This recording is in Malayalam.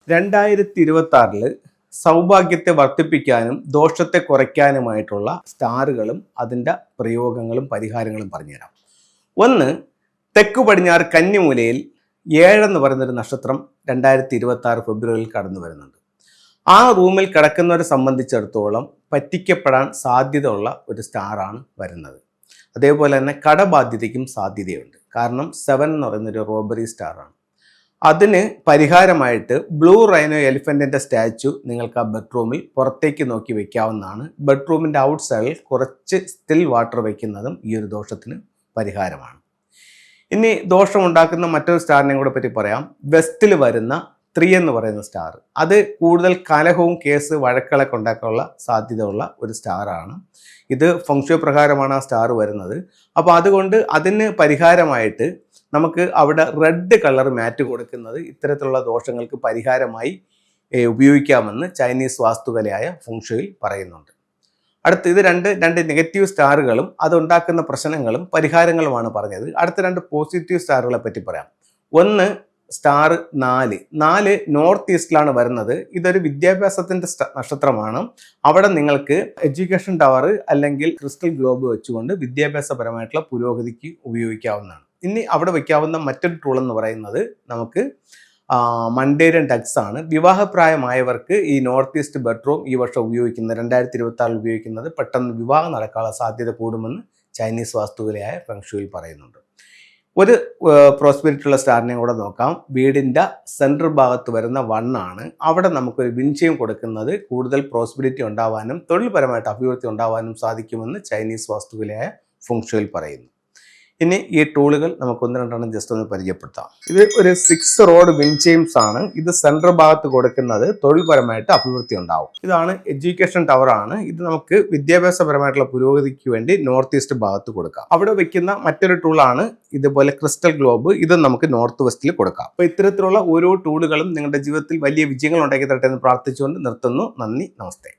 2026 സൗഭാഗ്യത്തെ വർദ്ധിപ്പിക്കാനും ദോഷത്തെ കുറയ്ക്കാനുമായിട്ടുള്ള സ്റ്റാറുകളും അതിൻ്റെ പ്രയോഗങ്ങളും പരിഹാരങ്ങളും പറഞ്ഞുതരാം. ഒന്ന്, തെക്കു പടിഞ്ഞാറ് കന്നിമൂലയിൽ 7 എന്ന് പറയുന്നൊരു നക്ഷത്രം 2026 ഫെബ്രുവരിയിൽ കടന്നു വരുന്നുണ്ട്. ആ റൂമിൽ കിടക്കുന്നവരെ സംബന്ധിച്ചിടത്തോളം പറ്റിക്കപ്പെടാൻ സാധ്യതയുള്ള ഒരു സ്റ്റാറാണ് വരുന്നത്. അതേപോലെ തന്നെ കടബാധ്യതയ്ക്കും സാധ്യതയുണ്ട്. കാരണം 7 എന്ന് പറയുന്നൊരു റോബറി സ്റ്റാറാണ്. അതിന് പരിഹാരമായിട്ട് ബ്ലൂ റൈനോ എലിഫൻറ്റിൻ്റെ സ്റ്റാച്ചു നിങ്ങൾക്ക് ആ ബെഡ്റൂമിൽ പുറത്തേക്ക് നോക്കി വെക്കാവുന്നതാണ്. ബെഡ്റൂമിൻ്റെ ഔട്ട് സൈഡിൽ കുറച്ച് സ്റ്റിൽ വാട്ടർ വയ്ക്കുന്നതും ഈ ഒരു ദോഷത്തിന് പരിഹാരമാണ്. ഇനി ദോഷമുണ്ടാക്കുന്ന മറ്റൊരു സ്റ്റാറിനെ കൂടെ പറ്റി പറയാം. വെസ്റ്റിൽ വരുന്ന 3 എന്ന് പറയുന്ന സ്റ്റാർ. അത് കൂടുതൽ കലഹവും കേസ് വഴക്കുകളൊക്കെ ഉണ്ടാക്കാനുള്ള സാധ്യതയുള്ള ഒരു സ്റ്റാറാണ്. ഇത് ഫംഗ്ഷൻ പ്രകാരമാണ് ആ സ്റ്റാർ വരുന്നത്. അപ്പോൾ അതുകൊണ്ട് അതിന് പരിഹാരമായിട്ട് നമുക്ക് അവിടെ റെഡ് കളർ മാറ്റ് കൊടുക്കുന്നത് ഇത്തരത്തിലുള്ള ദോഷങ്ങൾക്ക് പരിഹാരമായി ഉപയോഗിക്കാമെന്ന് ചൈനീസ് വാസ്തുകലയായ ഫംഗ്ഷയിൽ പറയുന്നുണ്ട്. അടുത്ത് ഇത് രണ്ട് നെഗറ്റീവ് സ്റ്റാറുകളും അതുണ്ടാക്കുന്ന പ്രശ്നങ്ങളും പരിഹാരങ്ങളുമാണ് പറഞ്ഞത്. അടുത്ത 2 പോസിറ്റീവ് സ്റ്റാറുകളെ പറ്റി പറയാം. ഒന്ന്, സ്റ്റാർ 4 നോർത്ത് ഈസ്റ്റിലാണ് വരുന്നത്. ഇതൊരു വിദ്യാഭ്യാസത്തിൻ്റെ നക്ഷത്രമാണ്. അവിടെ നിങ്ങൾക്ക് എഡ്യൂക്കേഷൻ ടവർ അല്ലെങ്കിൽ ക്രിസ്റ്റൽ ഗ്ലോബ് വെച്ചുകൊണ്ട് വിദ്യാഭ്യാസപരമായിട്ടുള്ള പുരോഗതിക്ക് ഉപയോഗിക്കാവുന്നതാണ്. ഇനി അവിടെ വയ്ക്കാവുന്ന മറ്റൊരു ടൂൾ എന്ന് പറയുന്നത് നമുക്ക് മണ്ടേരിയൻ ഡക്സ് ആണ്. വിവാഹപ്രായമായവർക്ക് ഈ നോർത്ത് ഈസ്റ്റ് ബെഡ്റൂം ഈ വർഷം ഉപയോഗിക്കുന്നത് 2026 ഉപയോഗിക്കുന്നത് പെട്ടെന്ന് വിവാഹം നടക്കാനുള്ള സാധ്യത കൂടുമെന്ന് ചൈനീസ് വാസ്തുവിലയായ ഫെങ്ഷുയിൽ പറയുന്നുണ്ട്. ഒരു പ്രോസ്പെരിറ്റിയുള്ള സ്റ്റാറിനെ കൂടെ നോക്കാം. വീടിൻ്റെ സെൻട്രൽ ഭാഗത്ത് വരുന്ന 1 ആണ്. അവിടെ നമുക്കൊരു വിൻചയം കൊടുക്കുന്നത് കൂടുതൽ പ്രോസ്പെരിറ്റി ഉണ്ടാവാനും തൊഴിൽപരമായിട്ട് അഭിവൃദ്ധി ഉണ്ടാവാനും സാധിക്കുമെന്ന് ചൈനീസ് വാസ്തുവിലയായ ഫെങ്ഷുയിൽ പറയുന്നു. ഇനി ഈ ടൂളുകൾ നമുക്ക് 1-2 ജസ്റ്റ് ഒന്ന് പരിചയപ്പെടുത്താം. ഇത് ഒരു 6 റോഡ് വിൻചെയിംസ് ആണ്. ഇത് സെൻട്രൽ ഭാഗത്ത് കൊടുക്കുന്നത് തൊഴിൽപരമായിട്ട് അഭിവൃദ്ധി ഉണ്ടാവും. ഇതാണ് എഡ്യൂക്കേഷൻ ടവർ ആണ്. ഇത് നമുക്ക് വിദ്യാഭ്യാസപരമായിട്ടുള്ള പുരോഗതിക്ക് വേണ്ടി നോർത്ത് ഈസ്റ്റ് ഭാഗത്ത് കൊടുക്കാം. അവിടെ വെക്കുന്ന മറ്റൊരു ടൂളാണ് ഇതുപോലെ ക്രിസ്റ്റൽ ഗ്ലോബ്. ഇത് നമുക്ക് നോർത്ത് വെസ്റ്റിൽ കൊടുക്കാം. അപ്പോൾ ഇത്തരത്തിലുള്ള ഓരോ ടൂളുകളും നിങ്ങളുടെ ജീവിതത്തിൽ വലിയ വിജയങ്ങൾ ഉണ്ടാക്കി തരട്ടെ എന്ന് പ്രാർത്ഥിച്ചുകൊണ്ട് നിർത്തുന്നു. നന്ദി, നമസ്തേ.